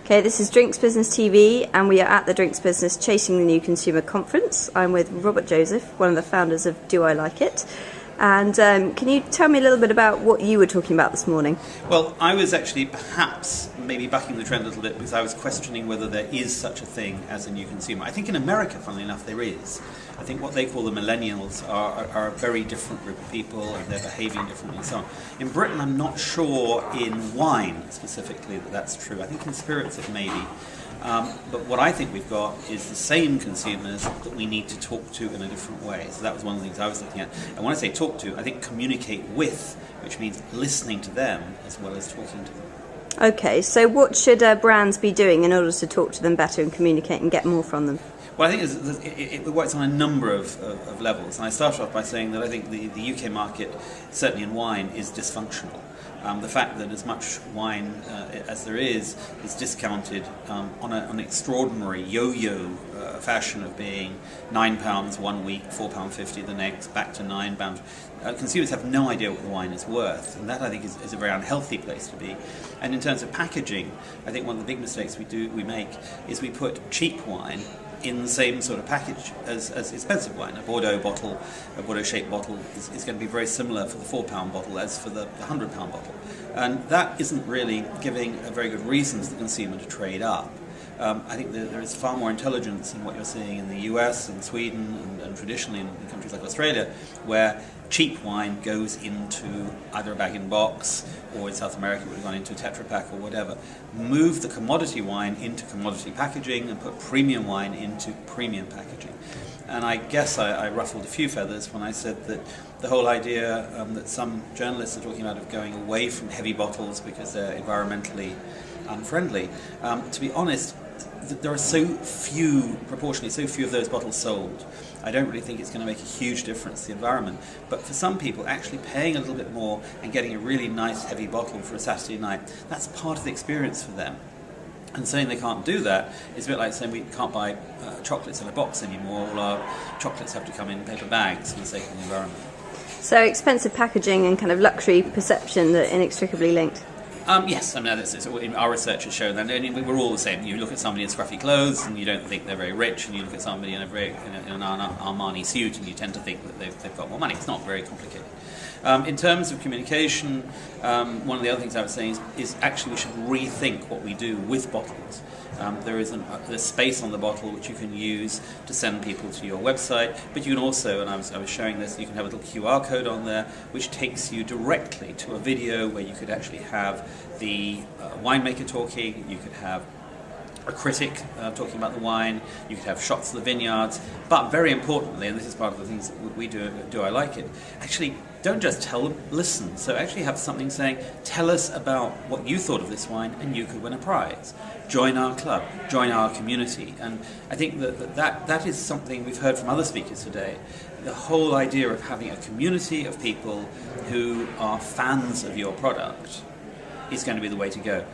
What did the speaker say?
Okay, this is Drinks Business TV, and we are at the Drinks Business Chasing the New Consumer Conference. I'm with Robert Joseph, one of the founders of Do I Like It? And can you tell me a little bit about what you were talking about this morning? Well, I was actually perhaps maybe bucking the trend a little bit because I was questioning whether there is such a thing as a new consumer. I think in America, funnily enough, there is. I think what they call the millennials are a very different group of people, and they're behaving differently and so on. In Britain, I'm not sure in wine specifically that that's true. I think in spirits it may be. But what I think we've got is the same consumers that we need to talk to in a different way. So that was one of the things I was looking at. And when I say talk to, I think communicate with, which means listening to them as well as talking to them. Okay, so what should brands be doing in order to talk to them better and communicate and get more from them? Well, I think it works on a number of levels. And I started off by saying that I think the UK market, certainly in wine, is dysfunctional. The fact that as much wine as there is discounted on an extraordinary yo-yo fashion of being £9 one week, £4.50 the next, back to £9. Consumers have no idea what the wine is worth, and that I think is a very unhealthy place to be. And in terms of packaging, I think one of the big mistakes we make is we put cheap wine in the same sort of package as expensive wine. A Bordeaux bottle, a Bordeaux-shaped bottle is going to be very similar for the £4 bottle as for the £100 bottle. And that isn't really giving a very good reason to the consumer to trade up. I think there is far more intelligence in what you're seeing in the US and Sweden and traditionally in countries like Australia, where cheap wine goes into either a bag-in-box or in South America it would have gone into a Tetra Pak or whatever. Move the commodity wine into commodity packaging and put premium wine into premium packaging. And I guess I ruffled a few feathers when I said that the whole idea that some journalists are talking about of going away from heavy bottles because they're environmentally unfriendly. To be honest, there are proportionally so few of those bottles sold. I don't really think it's going to make a huge difference to the environment. But for some people, actually paying a little bit more and getting a really nice heavy bottle for a Saturday night, that's part of the experience for them. And saying they can't do that is a bit like saying we can't buy chocolates in a box anymore. All our chocolates have to come in paper bags for the sake of the environment. So expensive packaging and kind of luxury perception are inextricably linked? Yes, I mean, our research has shown that we're all the same. You look at somebody in scruffy clothes and you don't think they're very rich, and you look at somebody in an Armani suit and you tend to think that they've got more money. It's not very complicated. In terms of communication, one of the other things I was saying is actually we should rethink what we do with bottles. There's space on the bottle which you can use to send people to your website, but you can also, and I was showing this, you can have a little QR code on there which takes you directly to a video where you could actually have the winemaker talking, you could have a critic talking about the wine, you could have shots of the vineyards, but very importantly, and this is part of the things that we do I Like It, actually don't just tell them, listen. So actually have something saying, tell us about what you thought of this wine and you could win a prize. Join our club, join our community. And I think that is something we've heard from other speakers today. The whole idea of having a community of people who are fans of your product is going to be the way to go.